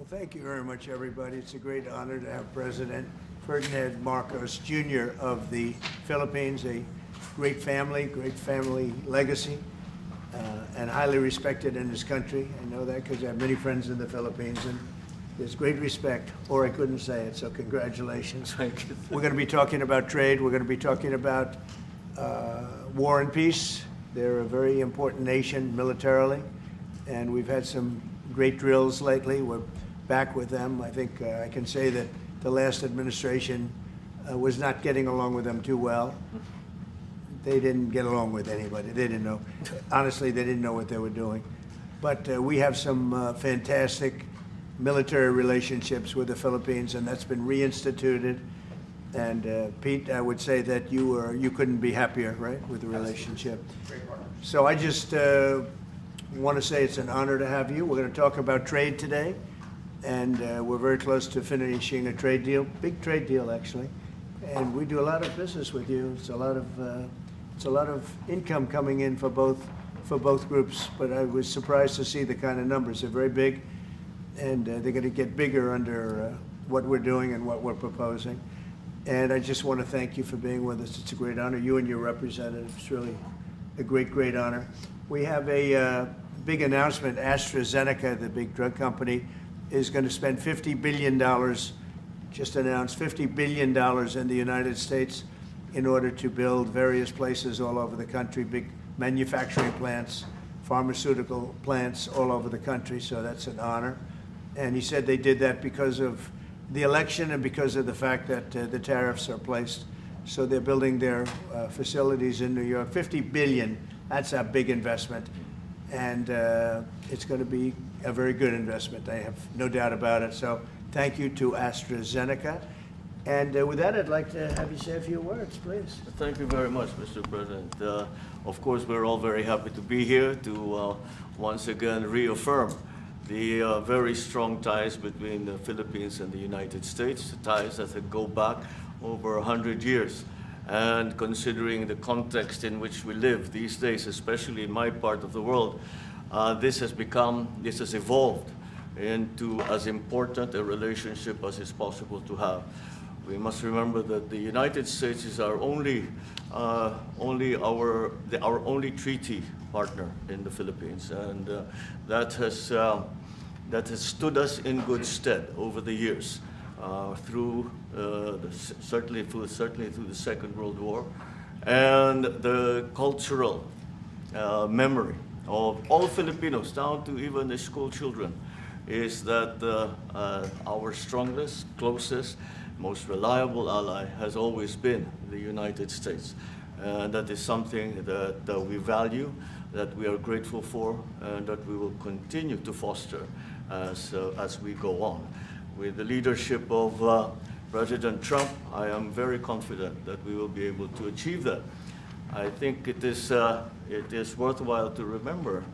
Thank you very much, everybody. It's a great honor to have President Ferdinand Marcos Jr. of the Philippines, a great family legacy, and highly respected in this country. I know that because I have many friends in the Philippines, and there's great respect, or I couldn't say it, so congratulations. Thank you. We're going to be talking about trade. We're going to be talking about war and peace. They're a very important nation militarily, and we've had some great drills lately. We're back with them. I think I can say that the last administration was not getting along with them too well. They didn't get along with anybody. They didn't know. Honestly, they didn't know what they were doing. But we have some fantastic military relationships with the Philippines, and that's been reinstituted. And Pete, I would say that you couldn't be happier, right, with the relationship. Great partner. So I just want to say it's an honor to have you. We're going to talk about trade today, and we're very close to finishing a trade deal, big trade deal actually. And we do a lot of business with you. It's a lot of income coming in for both groups. But I was surprised to see the kind of numbers. They're very big, and they're going to get bigger under what we're doing and what we're proposing. And I just want to thank you for being with us. It's a great honor. You and your representative. It's really a great honor. We have a big announcement. AstraZeneca, the big drug company, is going to spend $50 billion, just announced $50 billion in the United States in order to build various places all over the country, big manufacturing plants, pharmaceutical plants all over the country, so that's an honor. And he said they did that because of the election and because of the fact that the tariffs are placed. So they're building their facilities in New York. $50 billion, that's a big investment. And it's going to be a very good investment. I have no doubt about it. So thank you to AstraZeneca. And with that, I'd like to have you say a few words, please. Thank you very much, Mr. President. Of course, we're all very happy to be here to once again reaffirm the very strong ties between the Philippines and the United States, ties that go back over 100 years. And considering the context in which we live these days, especially in my part of the world, this has evolved into as important a relationship as is possible to have. We must remember that the United States is our only treaty partner in the Philippines, and that has stood us in good stead over the years, certainly through the Second World War, and the cultural memory of all Filipinos, down to even the school children, is that our strongest, closest, most reliable ally has always been the United States. And that is something that we value, that we are grateful for, and that we will continue to foster as we go on. With the leadership of President Trump, I am very confident that we will be able to achieve that. I think it is worthwhile to remember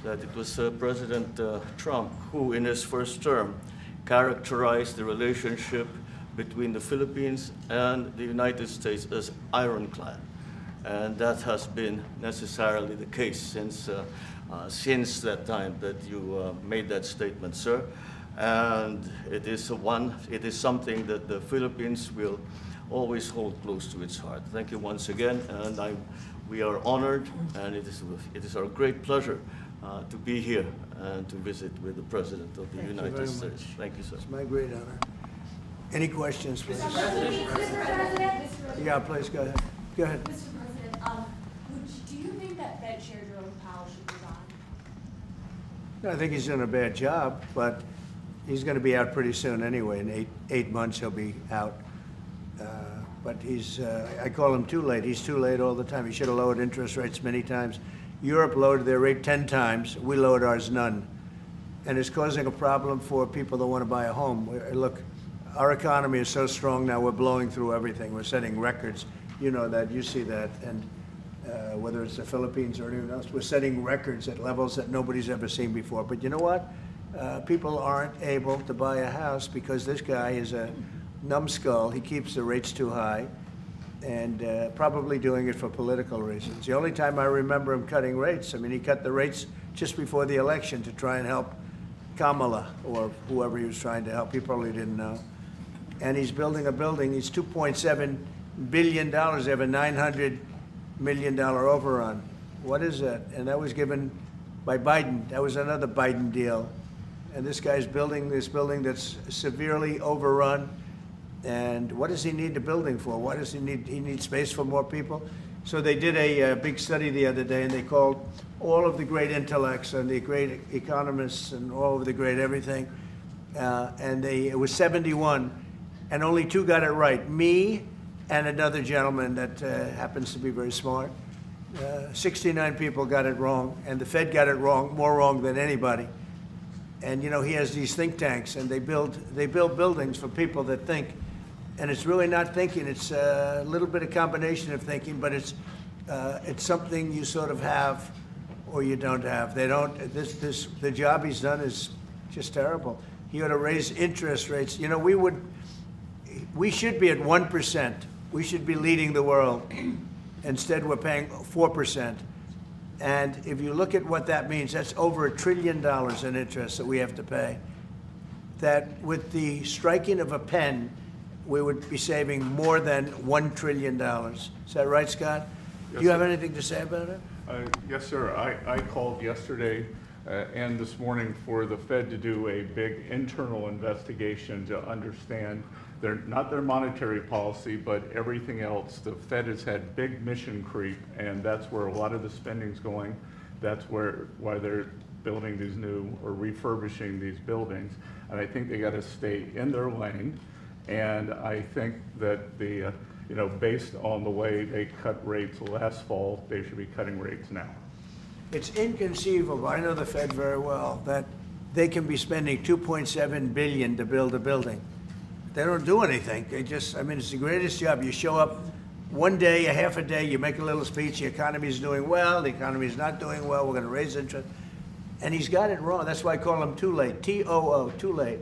that it was President Trump who, in his first term, characterized the relationship between the Philippines and the United States as ironclad. And that has been necessarily the case since that time that you made that statement, sir. And it is something that the Philippines will always hold close to its heart. Thank you once again, and we are honored, and it is our great pleasure to be here and to visit with the President of the United States. Thank you, sir. It's my great honor. Any questions, please? Mr. President, Yeah, please, go ahead. Go ahead. Mr. President, do you think that Chair Jerome Powell should resign? No, I think he's doing a bad job, but he's going to be out pretty soon anyway. In eight months, he'll be out. But I call him too late. He's too late all the time. He should have lowered interest rates many times. Europe lowered their rate 10 times. We lowered ours none. And it's causing a problem for people that want to buy a home. Look, our economy is so strong now, we're blowing through everything. We're setting records. You know that, you see that. And whether it's the Philippines or anyone else, we're setting records at levels that nobody's ever seen before. But you know what? People aren't able to buy a house because this guy is a numbskull. He keeps the rates too high, and probably doing it for political reasons. The only time I remember him cutting rates, I mean, he cut the rates just before the election to try and help Kamala, or whoever he was trying to help. He probably didn't know. And he's building a building. He's $2.7 billion. They have a $900 million overrun. What is that? And that was given by Biden. That was another Biden deal. And this guy's building this building that's severely overrun. And what does he need the building for? What does he need? He needs space for more people. So they did a big study the other day, and they called all of the great intellects and the great economists and all of the great everything. And it was 71, and only 2 got it right. Me and another gentleman that happens to be very smart. 69 people got it wrong, and the Fed got it wrong, more wrong than anybody. And you know, he has these think tanks, and they build buildings for people that think. And it's really not thinking. It's a little bit of combination of thinking, but it's something you sort of have or you don't have. They don't. The job he's done is just terrible. He ought to raise interest rates. You know, we should be at 1%. We should be leading the world. Instead, we're paying 4%. And if you look at what that means, that's over $1 trillion in interest that we have to pay. That with the striking of a pen, we would be saving more than $1 trillion. Is that right, Scott? Yes, Do you have sir. anything to say about it? Yes, sir. I called yesterday and this morning for the Fed to do a big internal investigation to understand not their monetary policy, but everything else. The Fed has had big mission creep, and that's where a lot of the spending's going. That's why they're building these new or refurbishing these buildings. And I think they got to stay in their lane. And I think that based on the way they cut rates last fall, they should be cutting rates now. It's inconceivable, I know the Fed very well, that they can be spending $2.7 billion to build a building. They don't do anything. It's the greatest job. You show up one day, a half a day, you make a little speech, the economy's doing well, the economy's not doing well, we're gonna raise interest. And he's got it wrong. That's why I call him too late, T-O-O, too late.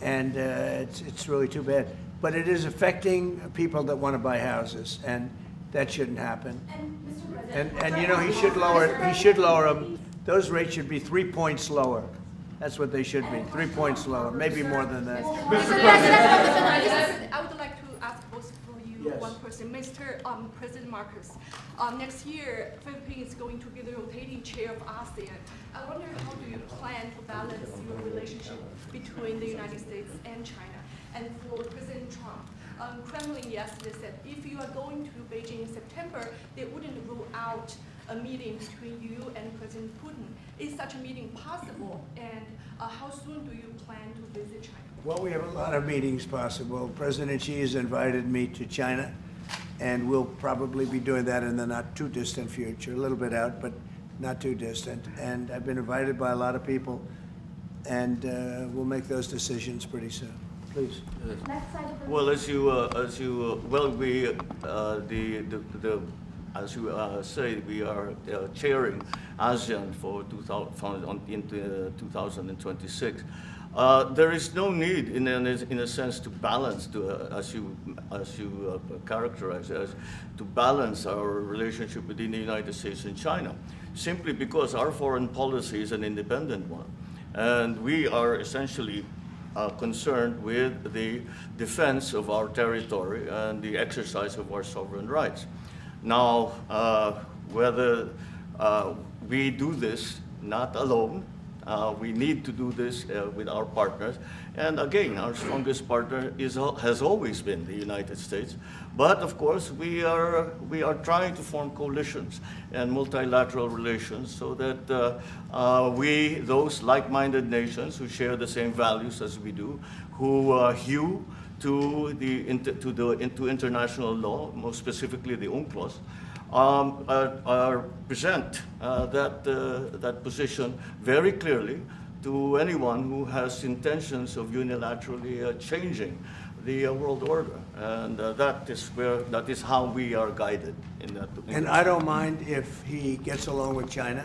And it's really too bad. But it is affecting people that want to buy houses, and that shouldn't happen. And Mr. President. And you know, he should lower them. Those rates should be 3 points lower. That's what they should be, 3 points lower, maybe more than that. Mr. President, I would like to ask both for you Yes. one person. Mr. President Marcos, next year, Philippines is going to be the rotating chair of ASEAN. I wonder how do you plan to balance your relationship between the United States and China? And for President Trump, Kremlin yesterday said if you are going to Beijing in September, they wouldn't rule out a meeting between you and President Putin. Is such a meeting possible? And how soon do you plan to visit China? Well, we have a lot of meetings possible. President Xi has invited me to China, and we'll probably be doing that in the not too distant future, a little bit out, but not too distant. And I've been invited by a lot of people, and we'll make those decisions pretty soon. Please. Next side of the. Well, as you say, we are chairing ASEAN for 2026. There is no need, in a sense, to balance, as you characterize as, to balance our relationship between the United States and China, simply because our foreign policy is an independent one, and we are essentially concerned with the defense of our territory and the exercise of our sovereign rights. Now, whether we do this not alone, we need to do this with our partners. And again, our strongest partner has always been the United States. But of course, we are trying to form coalitions and multilateral relations so that those like-minded nations who share the same values as we do, who hew to international law, most specifically the UNCLOS, present that position very clearly to anyone who has intentions of unilaterally changing the world order, and that is how we are guided in that. And I don't mind if he gets along with China,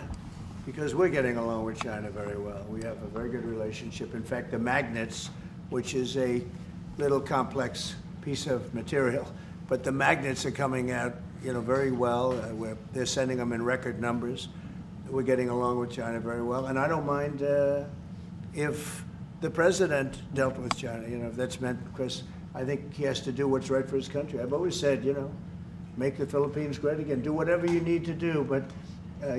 because we're getting along with China very well. We have a very good relationship. In fact, the magnets, which is a little complex piece of material, but the magnets are coming out, very well. They're sending them in record numbers. We're getting along with China very well, and I don't mind if the president dealt with China, if that's meant, because I think he has to do what's right for his country. I've always said, make the Philippines great again. Do whatever you need to do, but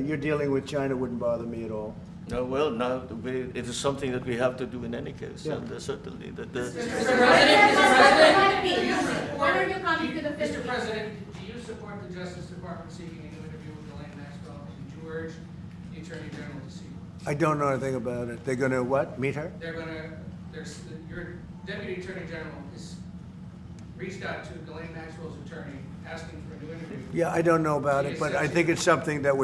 you're dealing with China wouldn't bother me at all. No, well, now it is something that we have to do in any case, Yeah. and certainly that. When are you coming to the Mr. Philippines? President, do you support the Justice Department seeking a new interview with Ghislaine Maxwell? Did you urge the Attorney General to seek? I don't know anything about it. They're going to what? Meet her? Your Deputy Attorney General has reached out to Ghislaine Maxwell's attorney, asking for a new interview. Yeah, I don't know about it, but I think it's something that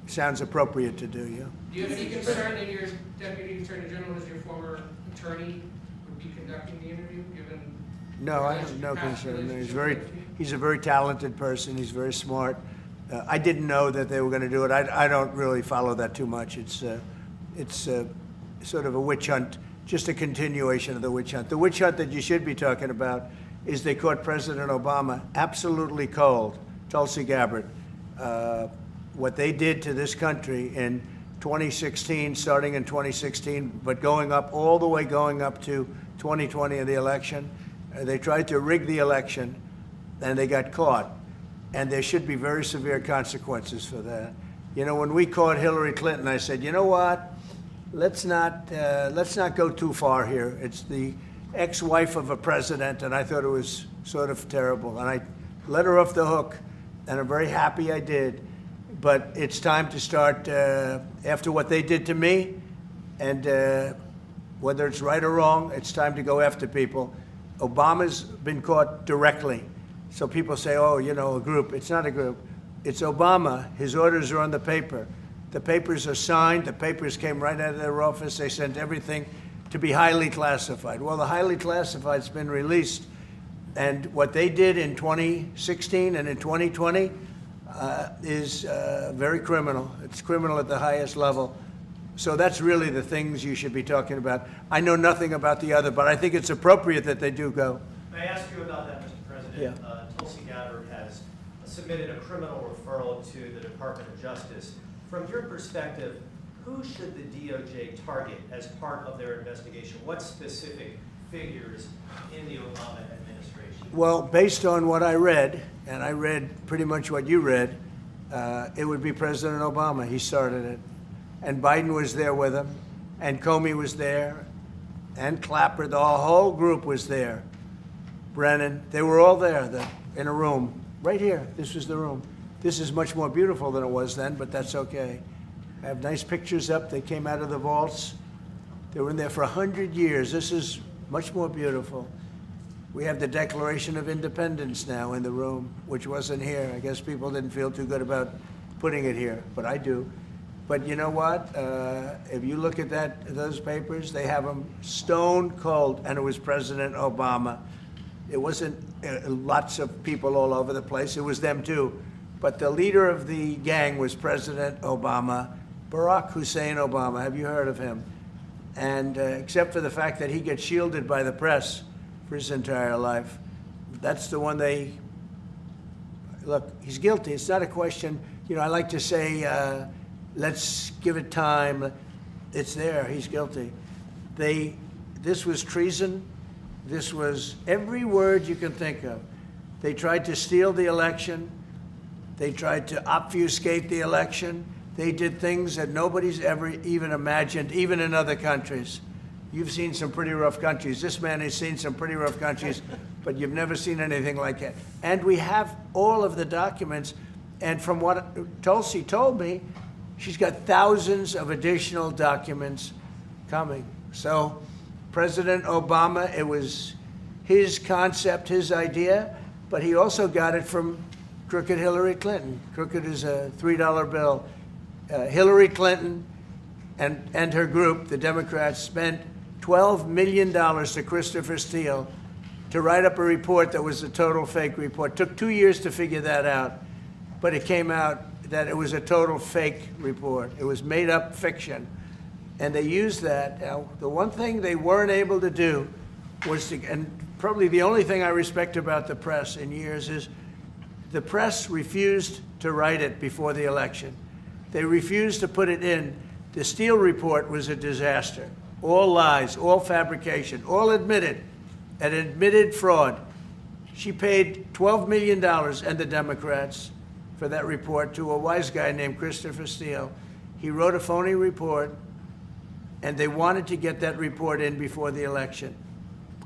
sounds appropriate to do, yeah. Do you have any concern that your Deputy Attorney General, as your former attorney, would be conducting the interview, given? No, I have no concern. He's a very talented person. He's very smart. I didn't know that they were going to do it. I don't really follow that too much. It's sort of a witch hunt, just a continuation of the witch hunt. The witch hunt that you should be talking about is they caught President Obama absolutely cold, Tulsi Gabbard. What they did to this country in 2016, starting in 2016, but going up to 2020 in the election. They tried to rig the election, and they got caught. And there should be very severe consequences for that. When we caught Hillary Clinton, I said, you know what? Let's not go too far here. It's the ex-wife of a president, and I thought it was sort of terrible. And I let her off the hook, and I'm very happy I did. But it's time to start, after what they did to me, and whether it's right or wrong, it's time to go after people. Obama's been caught directly. So people say, oh, a group. It's not a group. It's Obama. His orders are on the paper. The papers are signed. The papers came right out of their office. They sent everything to be highly classified. Well, the highly classified's been released. And what they did in 2016 and in 2020 is very criminal. It's criminal at the highest level. So that's really the things you should be talking about. I know nothing about the other, but I think it's appropriate that they do go. May I ask you about that, Mr. President? Yeah. Tulsi Gabbard has submitted a criminal referral to the Department of Justice. From your perspective, who should the DOJ target as part of their investigation? What specific figures in the Obama administration? Well, based on what I read, and I read pretty much what you read, it would be President Obama. He started it. And Biden was there with him, and Comey was there, and Clapper. The whole group was there. Brennan, they were all there in a room. Right here, this was the room. This is much more beautiful than it was then, but that's okay. I have nice pictures up. They came out of the vaults. They were in there for 100 years. This is much more beautiful. We have the Declaration of Independence now in the room, which wasn't here. I guess people didn't feel too good about putting it here, but I do. But you know what? If you look at those papers, they have them stone cold, and it was President Obama. It wasn't lots of people all over the place. It was them too. But the leader of the gang was President Obama, Barack Hussein Obama. Have you heard of him? And except for the fact that he gets shielded by the press for his entire life, that's the one look, he's guilty. It's not a question. I like to say, let's give it time. It's there. He's guilty. This was treason. This was every word you can think of. They tried to steal the election. They tried to obfuscate the election. They did things that nobody's ever even imagined, even in other countries. You've seen some pretty rough countries. This man has seen some pretty rough countries, but you've never seen anything like it. And we have all of the documents. And from what Tulsi told me, she's got thousands of additional documents coming. So President Obama, it was his concept, his idea, but he also got it from crooked Hillary Clinton. Crooked is a $3 bill. Hillary Clinton and her group, the Democrats, spent $12 million to Christopher Steele to write up a report that was a total fake report. Took 2 years to figure that out, but it came out that it was a total fake report. It was made up fiction. And they used that. Now, the one thing they weren't able to do was and probably the only thing I respect about the press in years is the press refused to write it before the election. They refused to put it in. The Steele report was a disaster. all lies, all fabrication, all admitted, an admitted fraud. She paid $12 million, and the Democrats, for that report to a wise guy named Christopher Steele. He wrote a phony report, and they wanted to get that report in before the election.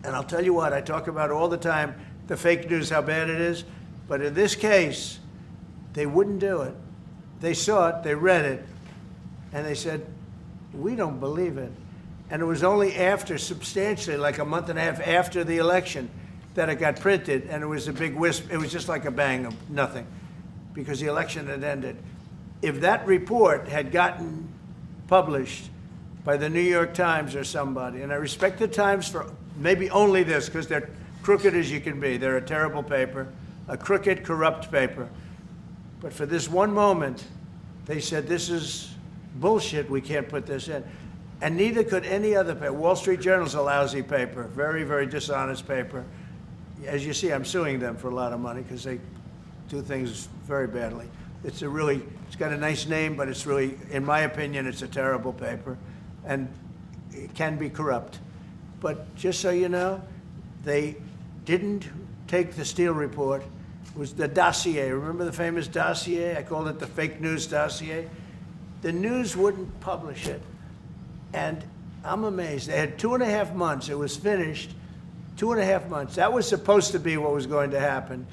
And I'll tell you what, I talk about all the time, the fake news, how bad it is. But in this case, they wouldn't do it. They saw it, they read it, and they said, we don't believe it. And it was only after, substantially, like a month and a half after the election, that it got printed, and it was a big wisp. It was just like a bang of nothing, because the election had ended. If that report had gotten published by the New York Times or somebody, and I respect the Times for maybe only this, because they're crooked as you can be. They're a terrible paper, a crooked, corrupt paper. But for this one moment, they said, this is bullshit, we can't put this in. And neither could any other paper. Wall Street Journal's a lousy paper, very, very dishonest paper. As you see, I'm suing them for a lot of money because they do things very badly. It's got a nice name, but it's really, in my opinion, it's a terrible paper, and it can be corrupt. But just so you know, they didn't take the Steele report. It was the dossier. Remember the famous dossier? I called it the fake news dossier. The news wouldn't publish it. And I'm amazed. They had 2.5 months. It was finished, 2.5 months. That was supposed to be what was going to happen.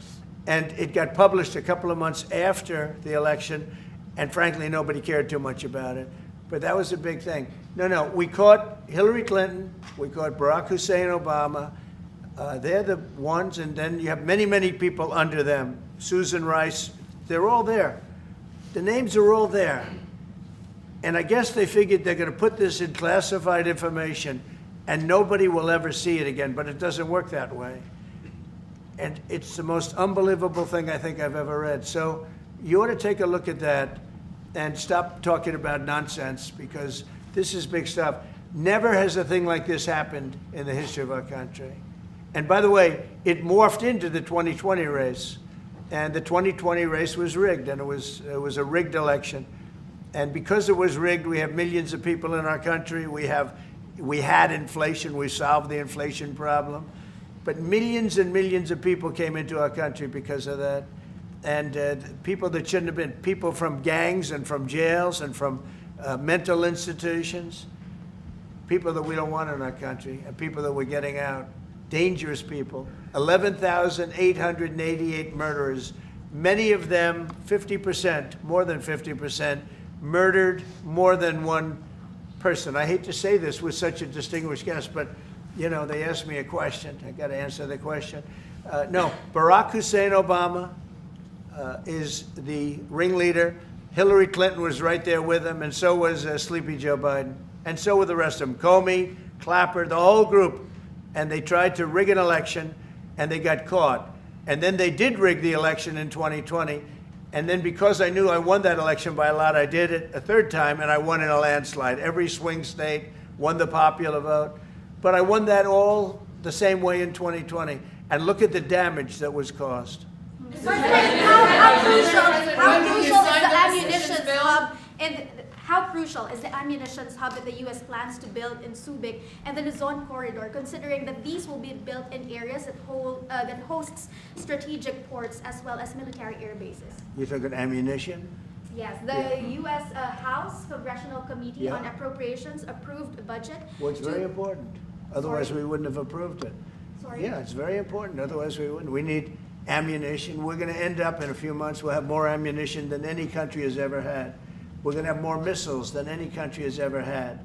And it got published a couple of months after the election. And frankly, nobody cared too much about it. But that was a big thing. No, we caught Hillary Clinton. We caught Barack Hussein Obama. They're the ones. And then you have many, many people under them. Susan Rice. They're all there. The names are all there. And I guess they figured they're going to put this in classified information and nobody will ever see it again, but it doesn't work that way. And it's the most unbelievable thing I think I've ever read. So you ought to take a look at that and stop talking about nonsense, because this is big stuff. Never has a thing like this happened in the history of our country. And by the way, it morphed into the 2020 race. And the 2020 race was rigged, and it was a rigged election. And because it was rigged, we have millions of people in our country. We had inflation. We solved the inflation problem. But millions and millions of people came into our country because of that. And people that shouldn't have been, people from gangs and from jails and from mental institutions, people that we don't want in our country, and people that we're getting out, dangerous people. 11,888 murderers, many of them 50%, more than 50%, murdered more than one person. I hate to say this with such a distinguished guest, but you know, they asked me a question. I got to answer the question. No, Barack Hussein Obama is the ringleader. Hillary Clinton was right there with him, and so was Sleepy Joe Biden, and so were the rest of them. Comey, Clapper, the whole group. And they tried to rig an election, and they got caught. And then they did rig the election in 2020. And then because I knew I won that election by a lot, I did it a third time, and I won in a landslide. Every swing state won the popular vote. But I won that all the same way in 2020. And look at the damage that was caused. How crucial is the ammunition hub? And how crucial is the ammunition hub that the U.S. plans to build in Subic and the Luzon corridor, considering that these will be built in areas that hosts strategic ports as well as military air bases? You're talking ammunition? Yes, the U.S. House Congressional Committee on Appropriations approved a budget. Well, it's very important. Otherwise, we wouldn't have approved it. Sorry? Yeah, it's very important. Otherwise, we wouldn't. We need ammunition. We're going to end up in a few months, we'll have more ammunition than any country has ever had. We're going to have more missiles than any country has ever had.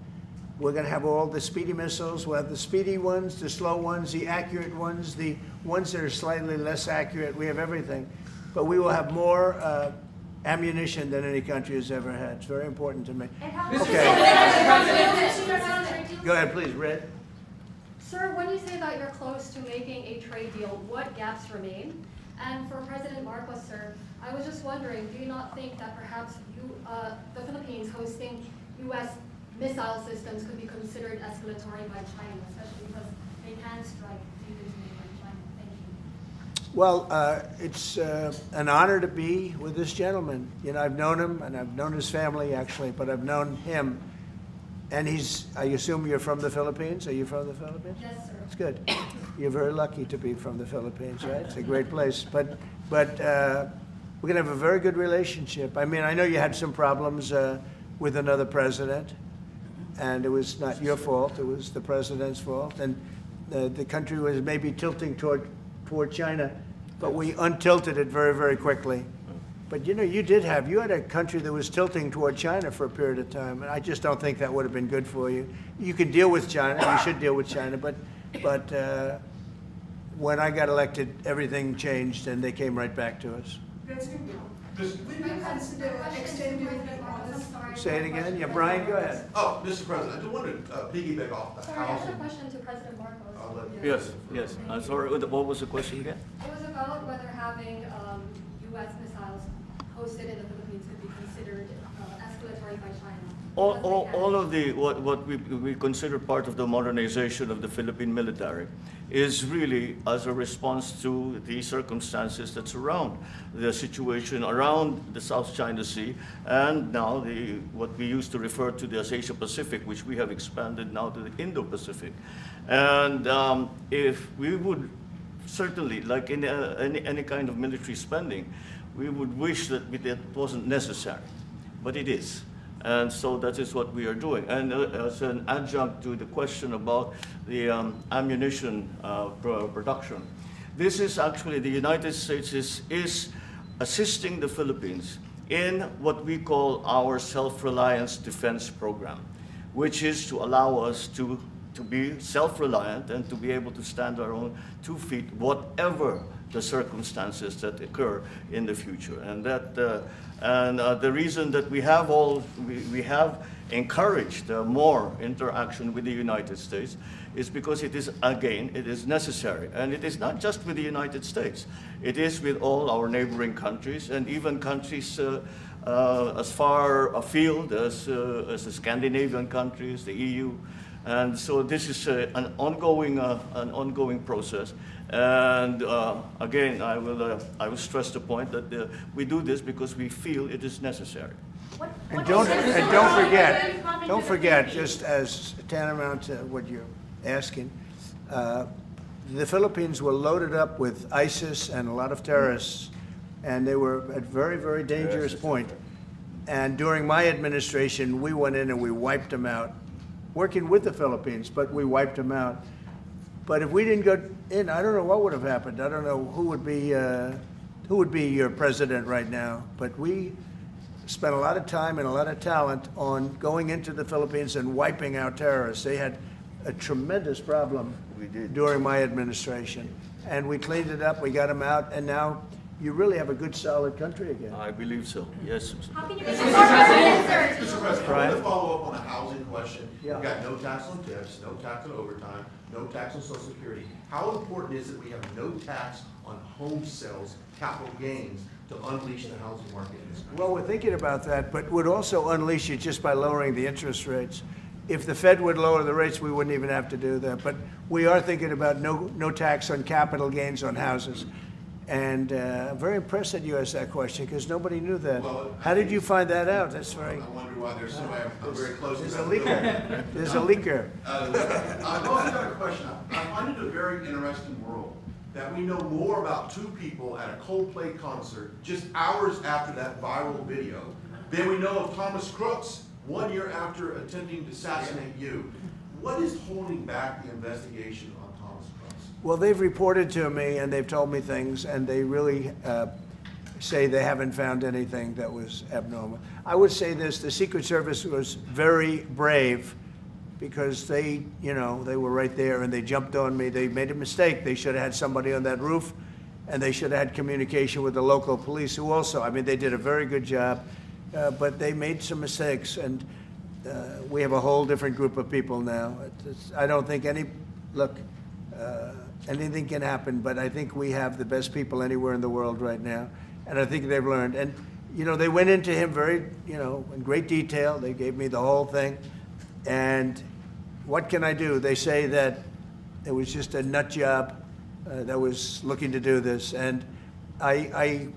We're going to have all the speedy missiles. We'll have the speedy ones, the slow ones, the accurate ones, the ones that are slightly less accurate. We have everything. But we will have more ammunition than any country has ever had. It's very important to me. Okay. Go ahead, please, Red. Sir, when you say that you're close to making a trade deal, what gaps remain? And for President Marcos, sir, I was just wondering, do you not think that perhaps the Philippines hosting U.S. missile systems could be considered escalatory by China, especially because they can strike defensively by China? Thank you. Well, it's an honor to be with this gentleman. You know, I've known him, and I've known his family, actually, but I've known him. And I assume you're from the Philippines? Are you from the Philippines? Yes, sir. That's good. You're very lucky to be from the Philippines, right? It's a great place. But we're going to have a very good relationship. I mean, I know you had some problems with another president, and it was not your fault. It was the president's fault. And the country was maybe tilting toward China, but we untilted it very, very quickly. But you know, you had a country that was tilting toward China for a period of time, and I just don't think that would have been good for you. You can deal with China, you should deal with China, but when I got elected, everything changed and they came right back to us. Say it again? Yeah, Brian, go ahead. Oh, Mr. President, I just wanted to piggyback off the Sorry, I had a housing. question to President Marcos. I'll let you- Yes. I'm sorry, what was the question again? It was about whether having U.S. missiles hosted in the Philippines could be considered escalatory by China. All of the, what we consider part of the modernization of the Philippine military is really as a response to the circumstances that surround the situation around the South China Sea and now what we used to refer to as Asia Pacific, which we have expanded now to the Indo-Pacific. And if we would certainly, like in any kind of military spending, we would wish that it wasn't necessary, but it is. And so that is what we are doing. And as an adjunct to the question about the ammunition production, this is actually the United States is assisting the Philippines in what we call our self-reliance defense program, which is to allow us to be self-reliant and to be able to stand our own 2 feet, whatever the circumstances that occur in the future. And that the reason that we have encouraged more interaction with the United States is because it is necessary. And it is not just with the United States. It is with all our neighboring countries and even countries as far afield as the Scandinavian countries, the EU. And so this is an ongoing process. And again, I will stress the point that we do this because we feel it is necessary. And don't forget, just as tantamount to what you're asking, the Philippines were loaded up with ISIS and a lot of terrorists, and they were at very, very dangerous point. And during my administration, we went in and we wiped them out, working with the Philippines, but we wiped them out. But if we didn't go in, I don't know what would have happened. I don't know who would be your president right now. But we spent a lot of time and a lot of talent on going into the Philippines and wiping out terrorists. They had a tremendous problem during my administration. And we cleaned it up, we got them out, and now you really have a good, solid country again. I believe so, yes. How can you be more confident, sir? Mr. President, I want to follow up on the housing question. Yeah. We've got no tax on tips, no tax on overtime, no tax on Social Security. How important is it we have no tax on home sales, capital gains, to unleash the housing market in this country? Well, we're thinking about that, but would also unleash it just by lowering the interest rates. If the Fed would lower the rates, we wouldn't even have to do that. But we are thinking about no tax on capital gains on houses. And I'm very impressed that you asked that question because nobody knew that. Well, How did you find that out? That's very. I wonder why there's so I'm very close to There's a that. leaker. There's a leaker. I've also got a question. I find it a very interesting world that we know more about two people at a Coldplay concert just hours after that viral video than we know of Thomas Crooks 1 year after attempting to assassinate you. What is holding back the investigation on Thomas Crooks? Well, they've reported to me and they've told me things, and they really say they haven't found anything that was abnormal. I would say this: the Secret Service was very brave because they were right there and they jumped on me. They made a mistake. They should have had somebody on that roof, and they should have had communication with the local police, who also, they did a very good job, but they made some mistakes, and we have a whole different group of people now. I don't think anything can happen, but I think we have the best people anywhere in the world right now, and I think they've learned. And they went into him very, in great detail. They gave me the whole thing, and what can I do? They say that it was just a nut job that was looking to do this, and I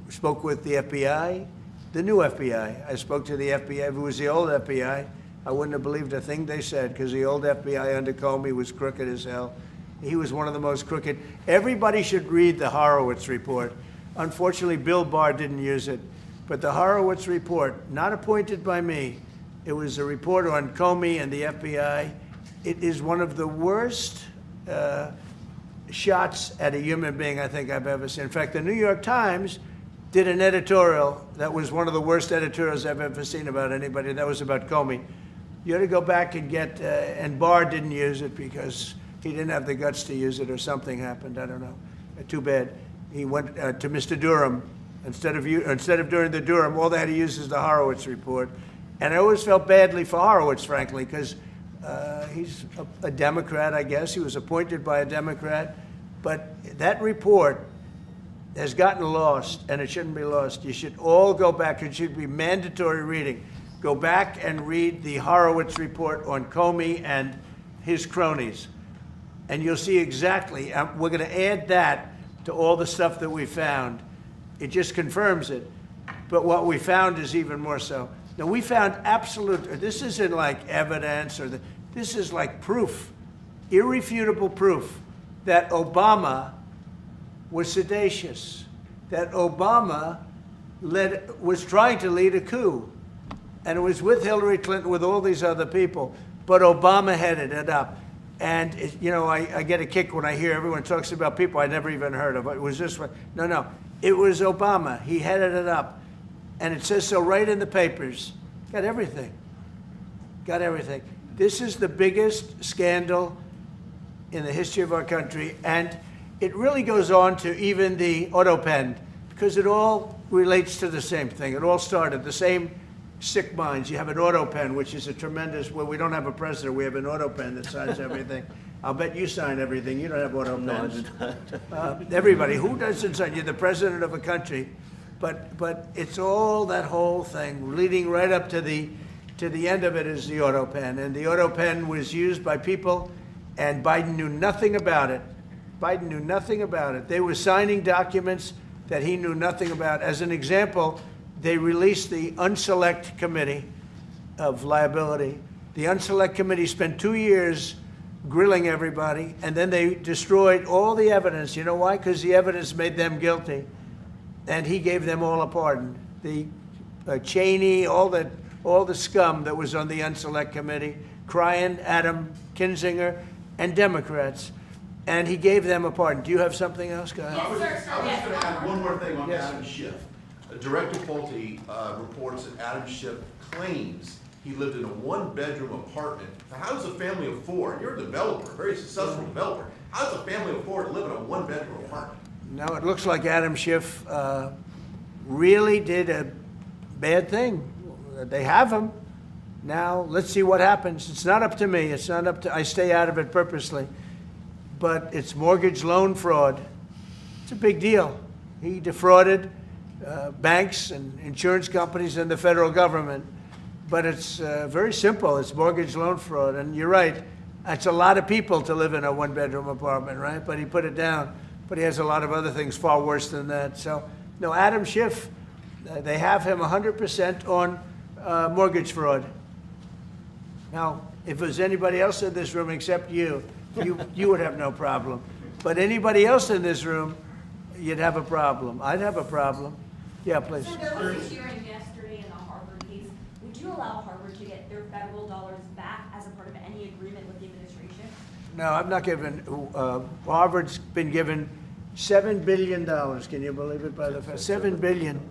spoke with the FBI, the new FBI. I spoke to the FBI, who was the old FBI. I wouldn't have believed a thing they said, because the old FBI under Comey was crooked as hell. He was one of the most crooked. Everybody should read the Horowitz report. Unfortunately, Bill Barr didn't use it. But the Horowitz report, not appointed by me, it was a report on Comey and the FBI. It is one of the worst shots at a human being I think I've ever seen. In fact, the New York Times did an editorial that was one of the worst editorials I've ever seen about anybody. That was about Comey. You ought to go back and get, and Barr didn't use it because he didn't have the guts to use it, or something happened, I don't know. Too bad. He went to Mr. Durham. Instead of doing the Durham, all they had to use is the Horowitz report. And I always felt badly for Horowitz, frankly, because he's a Democrat, I guess. He was appointed by a Democrat. But that report has gotten lost, and it shouldn't be lost. You should all go back. It should be mandatory reading. Go back and read the Horowitz report on Comey and his cronies. And you'll see exactly, we're going to add that to all the stuff that we found. It just confirms it. But what we found is even more so. Now, we found absolute, this isn't like evidence, this is like proof, irrefutable proof that Obama was seditious, that Obama was trying to lead a coup. And it was with Hillary Clinton, with all these other people, but Obama headed it up. And, I get a kick when I hear everyone talks about people I never even heard of. It was this one. No. It was Obama. He headed it up. And it says so right in the papers. Got everything. This is the biggest scandal in the history of our country. And it really goes on to even the auto pen, because it all relates to the same thing. It all started the same sick minds. You have an auto pen, which is a tremendous, well, we don't have a president. We have an auto pen that signs everything. I'll bet you sign everything. You don't have auto pens. Everybody. Who doesn't sign? You're the president of a country. But it's all that whole thing leading right up to the end of it is the auto pen. And the auto pen was used by people, and Biden knew nothing about it. They were signing documents that he knew nothing about. As an example, they released the Unselect Committee of Liability. The Unselect Committee spent 2 years grilling everybody, and then they destroyed all the evidence. You know why? Because the evidence made them guilty, and he gave them all a pardon. The Cheney, all the scum that was on the Unselect Committee, Cryan, Adam Kinzinger, and Democrats, and he gave them a pardon. Do you have something else, guys? I was just going to add one more thing on Yes. Adam Schiff. Director Pulte reports that Adam Schiff claims he lived in a one-bedroom apartment. Now, how does a family of four, and you're a developer, a very successful developer, how does a family of four live in a one-bedroom apartment? No, it looks like Adam Schiff really did a bad thing. They have him. Now, let's see what happens. It's not up to me. I stay out of it purposely. But it's mortgage loan fraud. It's a big deal. He defrauded banks and insurance companies and the federal government. But it's very simple. It's mortgage loan fraud. And you're right. It's a lot of people to live in a one-bedroom apartment, right? But he put it down. But he has a lot of other things far worse than that. So, no, Adam Schiff, they have him 100% on mortgage fraud. Now, if there's anybody else in this room except you would have no problem. But anybody else in this room, you'd have a problem. I'd have a problem. Yeah, please. So there was a hearing yesterday in the Harvard case. Would you allow Harvard to get their federal dollars back as a part of any agreement with the administration? No, I'm not giving. Harvard's been given $7 billion. Can you believe it? By the $7 billion,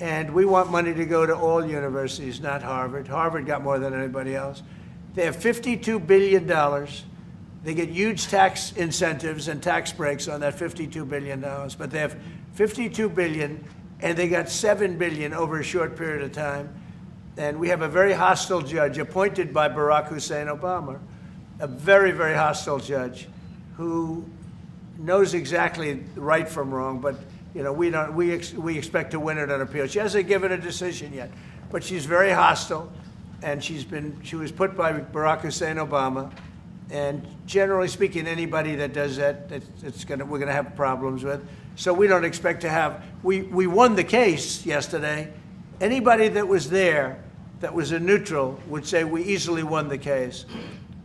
and we want money to go to all universities, not Harvard. Harvard got more than anybody else. They have $52 billion. They get huge tax incentives and tax breaks on that $52 billion. But they have $52 billion, and they got $7 billion over a short period of time. And we have a very hostile judge appointed by Barack Hussein Obama, a very, very hostile judge who knows exactly right from wrong, but we expect to win it on appeal. She hasn't given a decision yet, but she's very hostile, and she was put by Barack Hussein Obama. And generally speaking, anybody that does that, we're gonna have problems with. So we don't expect to have. We won the case yesterday. Anybody that was there that was a neutral would say we easily won the case.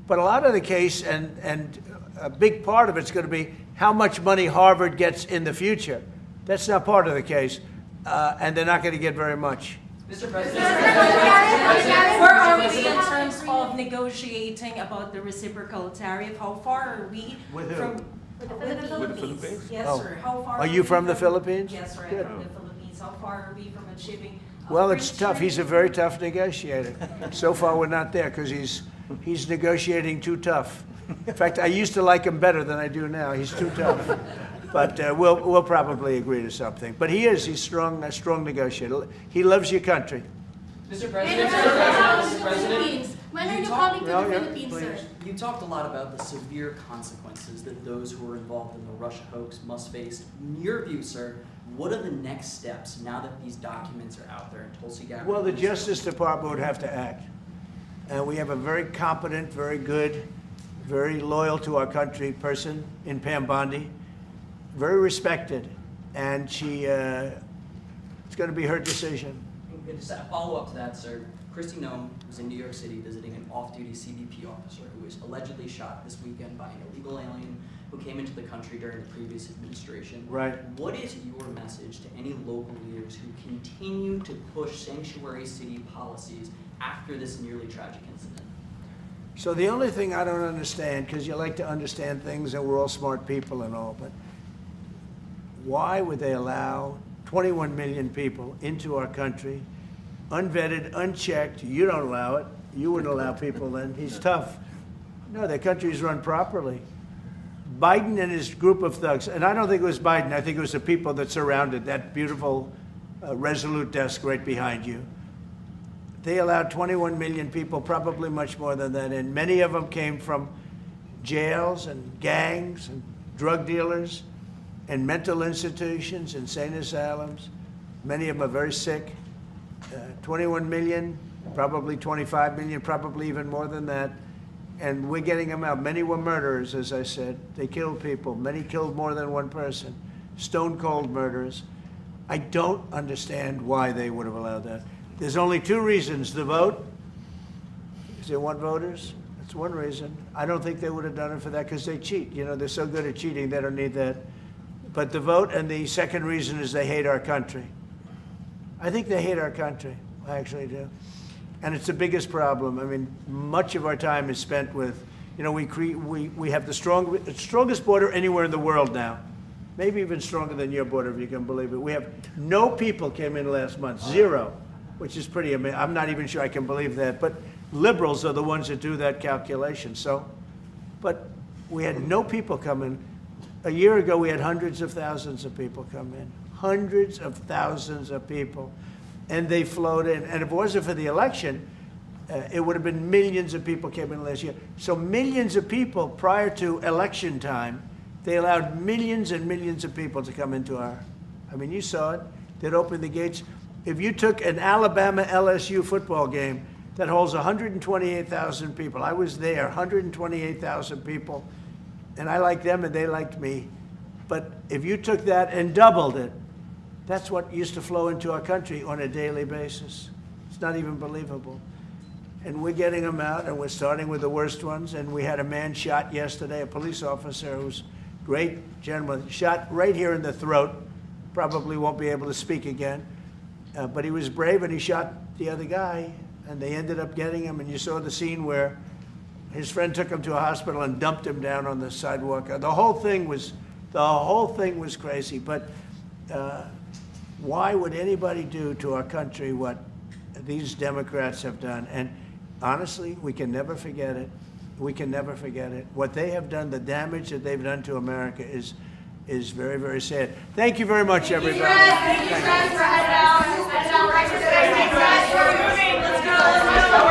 But a lot of the case, and a big part of it's going to be how much money Harvard gets in the future. That's not part of the case, and they're not going to get very much. Mr. President, where are we in terms of negotiating about the reciprocal tariff? How far are we With who? from With the With the Philippines? Philippines? Yes, Oh. sir. How far Are you from the Philippines? Yes, sir. I'm Good. from the Philippines. How far are we from achieving? Well, it's tough. He's a very tough negotiator. So far, we're not there because he's negotiating too tough. In fact, I used to like him better than I do now. He's too tough. But we'll probably agree to something. But he's strong, a strong negotiator. He loves your country. Mr. And President, the President, Philippines. When are you talk- coming to Well, the yeah, Philippines, sir? please. You talked a lot about the severe consequences that those who were involved in the Russia hoax must face. In your view, sir, what are the next steps now that these documents are out there and Tulsi Gabbard? Well, the Justice Department would have to act. And we have a very competent, very good, very loyal to our country person in Pam Bondi, very respected. And it's going to be her decision. And just a follow-up to that, sir. Kristi Noem was in New York City visiting an off-duty CBP officer who was allegedly shot this weekend by an illegal alien who came into the country during the previous administration. Right. What is your message to any local leaders who continue to push sanctuary city policies after this nearly tragic incident? So the only thing I don't understand, because you like to understand things and we're all smart people and all, but why would they allow 21 million people into our country, unvetted, unchecked? You don't allow it. You wouldn't allow people then. He's tough. No, their country's run properly. Biden and his group of thugs, and I don't think it was Biden, I think it was the people that surrounded that beautiful Resolute desk right behind you. They allowed 21 million people, probably much more than that, and many of them came from jails and gangs and drug dealers and mental institutions, insane asylums. Many of them are very sick. 21 million, probably 25 million, probably even more than that. And we're getting them out. Many were murderers, as I said. They killed people. Many killed more than one person. Stone cold murderers. I don't understand why they would have allowed that. There's only two reasons. The vote, because they want voters. That's one reason. I don't think they would have done it for that because they cheat. You know, they're so good at cheating, they don't need that. But the vote, and the second reason is they hate our country. I think they hate our country. I actually do. And it's the biggest problem. I mean, much of our time is spent with, you know, we have the strongest border anywhere in the world now. Maybe even stronger than your border, if you can believe it. We have no people came in last month, zero, which is pretty amazing. I'm not even sure I can believe that. But liberals are the ones that do that calculation. So, but we had no people come in. A year ago, we had hundreds of thousands of people come in. Hundreds of thousands of people. And they flowed in. And if it wasn't for the election, it would have been millions of people came in last year. So millions of people prior to election time, they allowed millions and millions of people to come into our, I mean, you saw it. They'd open the gates. If you took an Alabama LSU football game that holds 128,000 people, I was there, 128,000 people, and I liked them and they liked me. But if you took that and doubled it, that's what used to flow into our country on a daily basis. It's not even believable. And we're getting them out, and we're starting with the worst ones. And we had a man shot yesterday, a police officer who's a great gentleman, shot right here in the throat. Probably won't be able to speak again. But he was brave, and he shot the other guy, and they ended up getting him. And you saw the scene where his friend took him to a hospital and dumped him down on the sidewalk. The whole thing was crazy. But why would anybody do to our country what these Democrats have done? And honestly, we can never forget it. We can never forget it. What they have done, the damage that they've done to America is very, very sad. Thank you very much, everybody. Thank you, guys, for heading out. Heading out right to the Thank you, guys, for moving. Let's go, let's go.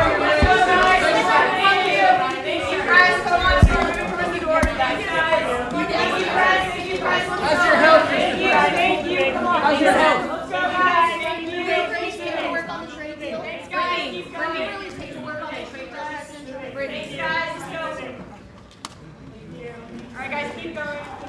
Thank you, guys. Come on, start moving from the door. Thank you, guys. Thank you, guys. Thank you, guys. How's your health? Thank you, guys. Thank you. Come on. How's your health? Let's go, guys. Thank you. Work on the trade deal. Thanks, guys. Keep going. Really take to work on the trade deal. Thanks, guys. Let's go. Thank you. All right, guys, keep going.